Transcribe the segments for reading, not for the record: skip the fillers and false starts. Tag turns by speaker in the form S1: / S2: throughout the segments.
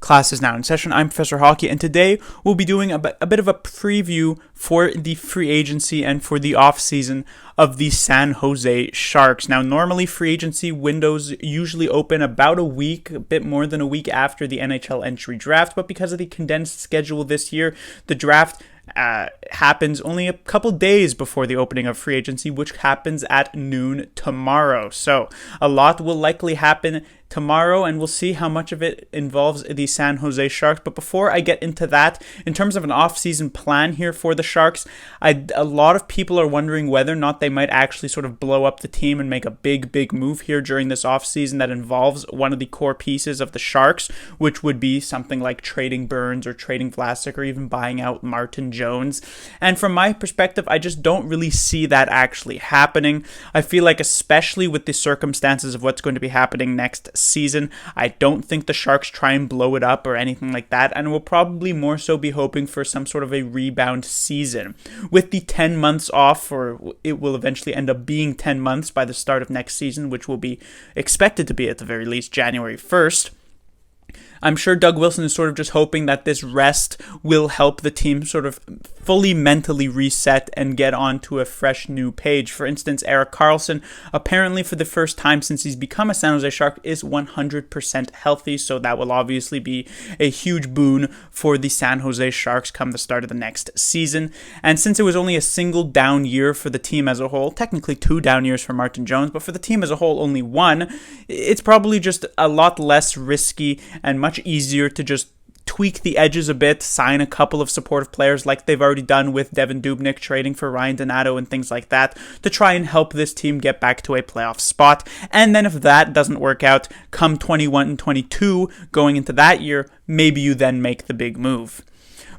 S1: Class is now in session. I'm Professor Hockey, and today we'll be doing a bit of a preview for the free agency and for the offseason of the San Jose Sharks. Now, normally free agency windows usually open about a week, a bit more than a week after the NHL entry draft, but because of the condensed schedule this year, the draft happens only a couple days before the opening of free agency, which happens at noon tomorrow. So a lot will likely happen tomorrow, and we'll see how much of it involves the San Jose Sharks. But before I get into that, in terms of an off-season plan here for the Sharks, a lot of people are wondering whether or not they might actually sort of blow up the team and make a big move here during this off-season that involves one of the core pieces of the Sharks, which would be something like trading Burns or trading Vlasic or even buying out Martin Jones. And from my perspective, I just don't really see that actually happening. I feel like, especially with the circumstances of what's going to be happening next season, I don't think the Sharks try and blow it up or anything like that, and will probably more so be hoping for some sort of a rebound season. With the 10 months off, or it will eventually end up being 10 months by the start of next season, which will be expected to be at the very least January 1st. I'm sure Doug Wilson is sort of just hoping that this rest will help the team sort of fully mentally reset and get onto a fresh new page. For instance, Melker Carlson, apparently for the first time since he's become a San Jose Shark, is 100% healthy, so that will obviously be a huge boon for the San Jose Sharks come the start of the next season. And since it was only a single down year for the team as a whole, technically 2 down years for Martin Jones, but for the team as a whole only 1, it's probably just a lot less risky and much easier to just tweak the edges a bit, sign a couple of supportive players like they've already done with Devan Dubnyk, trading for Ryan Donato and things like that, to try and help this team get back to a playoff spot. And then if that doesn't work out, come 21 and 22, going into that year, maybe you then make the big move.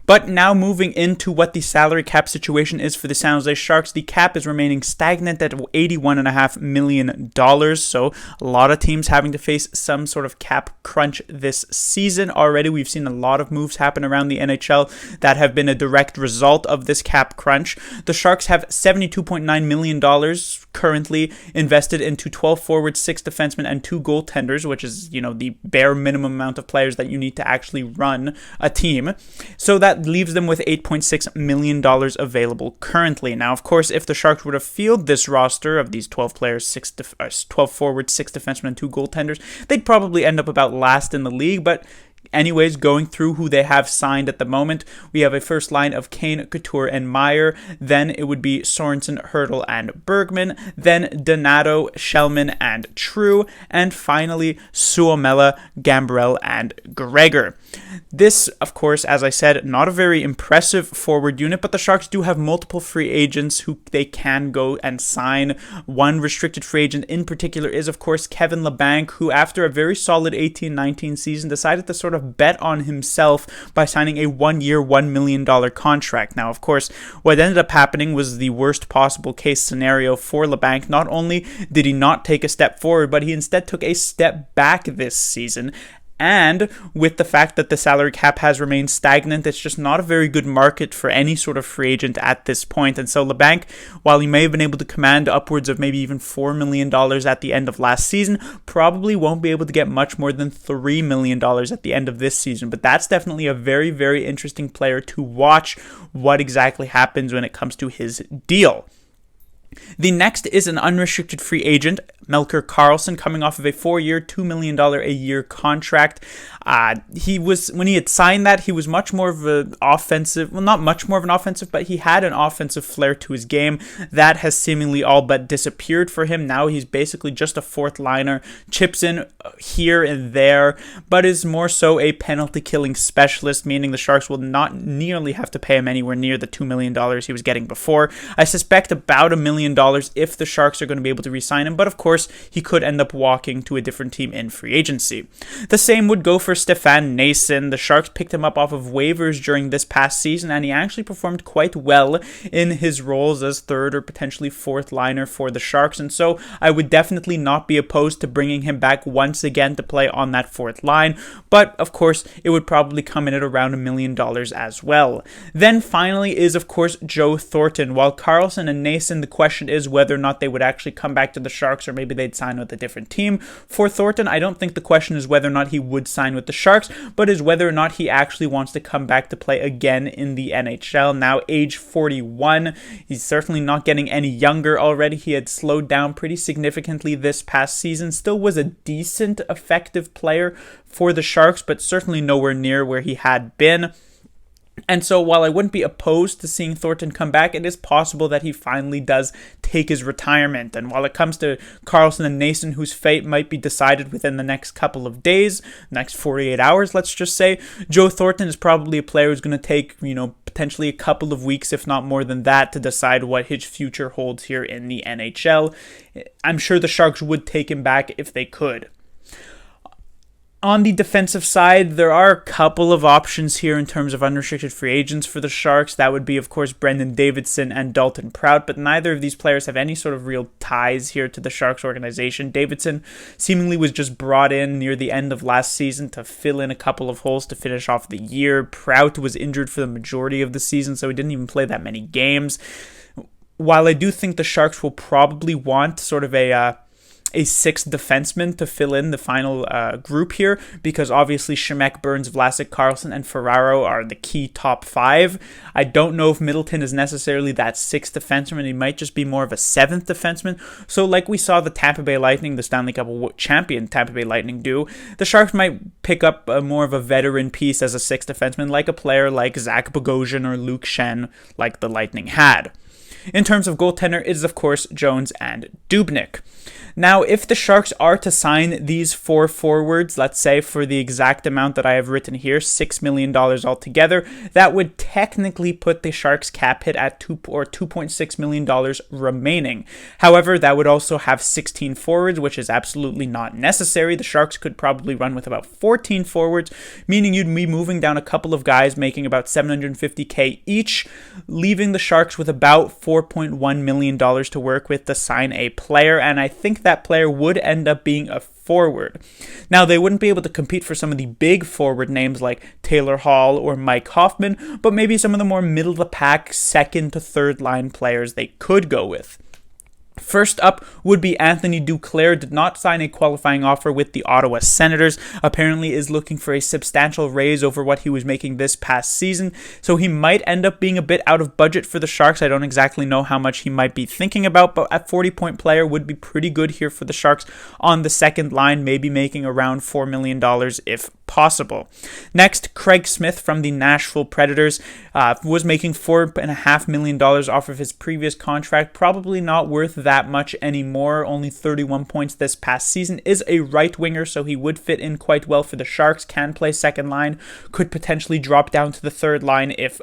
S1: But now moving into what the salary cap situation is for the San Jose Sharks, the cap is remaining stagnant at $81.5 million. So a lot of teams having to face some sort of cap crunch this season. Already we've seen a lot of moves happen around the NHL that have been a direct result of this cap crunch. The Sharks have $72.9 million currently invested into 12 forwards, 6 defensemen, and 2 goaltenders, which is, the bare minimum amount of players that you need to actually run a team. So that leaves them with $8.6 million available currently. Now, of course, if the Sharks were to field this roster of these 12 players, 12 forwards, 6 defensemen, and 2 goaltenders, they'd probably end up about last in the league. But anyways, going through who they have signed at the moment, we have a first line of Kane, Couture, and Meyer. Then it would be Sorensen, Hurdle, and Bergman. Then Donato, Shellman, and True. And finally, Suomela, Gambrell, and Gregor. This, of course, as I said, not a very impressive forward unit, but the Sharks do have multiple free agents who they can go and sign. One restricted free agent in particular is, of course, Kevin Lebank, who after a very solid 18-19 season decided to sort of bet on himself by signing a 1-year, $1 million contract. Now, of course, what ended up happening was the worst possible case scenario for Lebank. Not only did he not take a step forward, but he instead took a step back this season. And with the fact that the salary cap has remained stagnant, it's just not a very good market for any sort of free agent at this point. And so Lebank, while he may have been able to command upwards of maybe even $4 million at the end of last season, probably won't be able to get much more than $3 million at the end of this season. But that's definitely a very interesting player to watch what exactly happens when it comes to his deal. The next is an unrestricted free agent, Melker Carlson, coming off of a 4-year, $2 million a year contract. When he had signed that, he was much more of an offensive, well, not much more of an offensive, but he had an offensive flair to his game. That has seemingly all but disappeared for him. Now he's basically just a fourth liner, chips in here and there, but is more so a penalty killing specialist, meaning the Sharks will not nearly have to pay him anywhere near the $2 million he was getting before. I suspect about $1 million if the Sharks are going to be able to re-sign him, but of course he could end up walking to a different team in free agency. The same would go for Stefan Nason. The Sharks picked him up off of waivers during this past season, and he actually performed quite well in his roles as third or potentially fourth liner for the Sharks, and so I would definitely not be opposed to bringing him back once again to play on that fourth line, but of course it would probably come in at around $1 million as well. Then finally is, of course, Joe Thornton. While Carlson and Nason, the question question is whether or not they would actually come back to the Sharks, or maybe they'd sign with a different team. For Thornton, I don't think the question is whether or not he would sign with the Sharks, but is whether or not he actually wants to come back to play again in the NHL. Now, age 41, he's certainly not getting any younger already. He had slowed down pretty significantly this past season, still was a decent, effective player for the Sharks, but certainly nowhere near where he had been. And so while I wouldn't be opposed to seeing Thornton come back, it is possible that he finally does take his retirement. And while it comes to Carlson and Nason, whose fate might be decided within the next couple of days, next 48 hours, let's just say, Joe Thornton is probably a player who's going to take, potentially a couple of weeks, if not more than that, to decide what his future holds here in the NHL. I'm sure the Sharks would take him back if they could. On the defensive side, there are a couple of options here in terms of unrestricted free agents for the Sharks. That would be, of course, Brendan Davidson and Dalton Prout, but neither of these players have any sort of real ties here to the Sharks organization. Davidson seemingly was just brought in near the end of last season to fill in a couple of holes to finish off the year. Prout was injured for the majority of the season, so he didn't even play that many games. While I do think the Sharks will probably want sort of a sixth defenseman to fill in the final group here, because obviously Shemek, Burns, Vlasic, Carlson, and Ferraro are the key top five. I don't know if Middleton is necessarily that sixth defenseman. He might just be more of a seventh defenseman. So like we saw the Tampa Bay Lightning, the Stanley Cup champion Tampa Bay Lightning do, the Sharks might pick up more of a veteran piece as a sixth defenseman, like a player like Zach Bogosian or Luke Shen, like the Lightning had. In terms of goaltender, it is of course Jones and Dubnyk. Now, if the Sharks are to sign these four forwards, let's say for the exact amount that I have written here, $6 million altogether, that would technically put the Sharks cap hit at $2.6 million remaining. However, that would also have 16 forwards, which is absolutely not necessary. The Sharks could probably run with about 14 forwards, meaning you'd be moving down a couple of guys making about $750K each, leaving the Sharks with about $4.1 million to work with to sign a player, and I think that player would end up being a forward. Now, they wouldn't be able to compete for some of the big forward names like Taylor Hall or Mike Hoffman, but maybe some of the more middle-of-the-pack, second to third line players they could go with. First up would be Anthony Duclear. Did not sign a qualifying offer with the Ottawa Senators. Apparently is looking for a substantial raise over what he was making this past season. So he might end up being a bit out of budget for the Sharks. I don't exactly know how much he might be thinking about, but a 40-point player would be pretty good here for the Sharks on the second line, maybe making around $4 million if possible. Next, Craig Smith from the Nashville Predators was making $4.5 million off of his previous contract. Probably not worth that much anymore. Only 31 points this past season. Is a right winger, so he would fit in quite well for the Sharks. Can play second line. Could potentially drop down to the third line if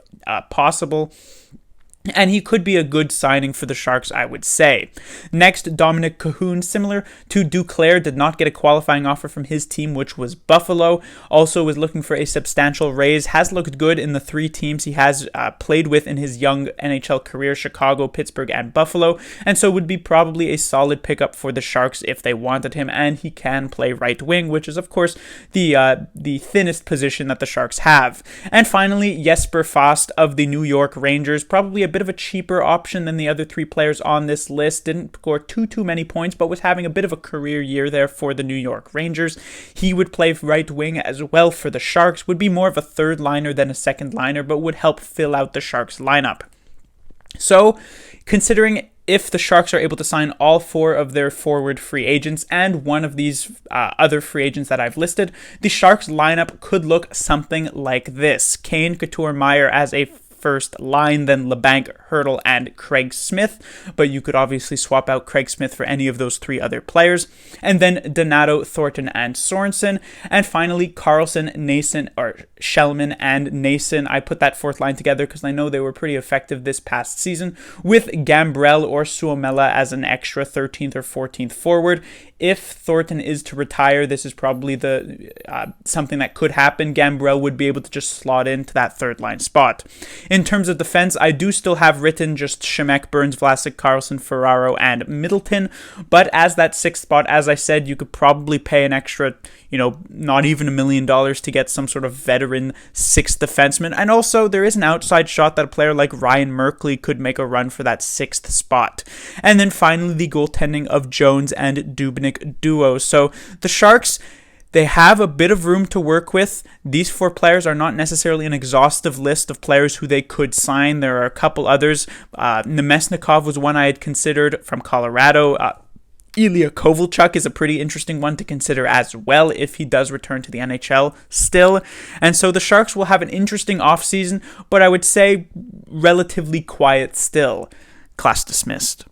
S1: possible. And he could be a good signing for the Sharks, I would say. Next, Dominic Cahoon, similar to Duclair, did not get a qualifying offer from his team, which was Buffalo. Also was looking for a substantial raise. Has looked good in the three teams he has played with in his young NHL career, Chicago, Pittsburgh, and Buffalo. And so would be probably a solid pickup for the Sharks if they wanted him. And he can play right wing, which is, of course, the thinnest position that the Sharks have. And finally, Jesper Foste of the New York Rangers, probably a bit of a cheaper option than the other three players on this list. Didn't score too many points, but was having a bit of a career year there for the New York Rangers. He would play right wing as well for the Sharks, would be more of a third liner than a second liner, but would help fill out the Sharks lineup. So, considering if the Sharks are able to sign all four of their forward free agents and one of these other free agents that I've listed, the Sharks lineup could look something like this. Kane, Couture, Meyer as a first line, then Lebank, Hurdle, and Craig Smith, but you could obviously swap out Craig Smith for any of those three other players, and then Donato, Thornton, and Sorensen, and finally Carlson, Nason, or Shellman and Nason. I put that fourth line together because I know they were pretty effective this past season, with Gambrell or Suomela as an extra 13th or 14th forward. If Thornton is to retire, this is probably the something that could happen. Gambrell would be able to just slot into that third line spot. In terms of defense, I do still have written just Shemek, Burns, Vlasic, Carlson, Ferraro, and Middleton. But as that sixth spot, as I said, you could probably pay an extra, not even $1 million to get some sort of veteran sixth defenseman. And also, there is an outside shot that a player like Ryan Merkley could make a run for that sixth spot. And then finally, the goaltending of Jones and Dubnyk duo. So the Sharks, they have a bit of room to work with. These 4 players are not necessarily an exhaustive list of players who they could sign. There are a couple others. Nemesnikov was one I had considered from Colorado. Ilya Kovalchuk is a pretty interesting one to consider as well if he does return to the NHL still. And so the Sharks will have an interesting offseason, but I would say relatively quiet still. Class dismissed.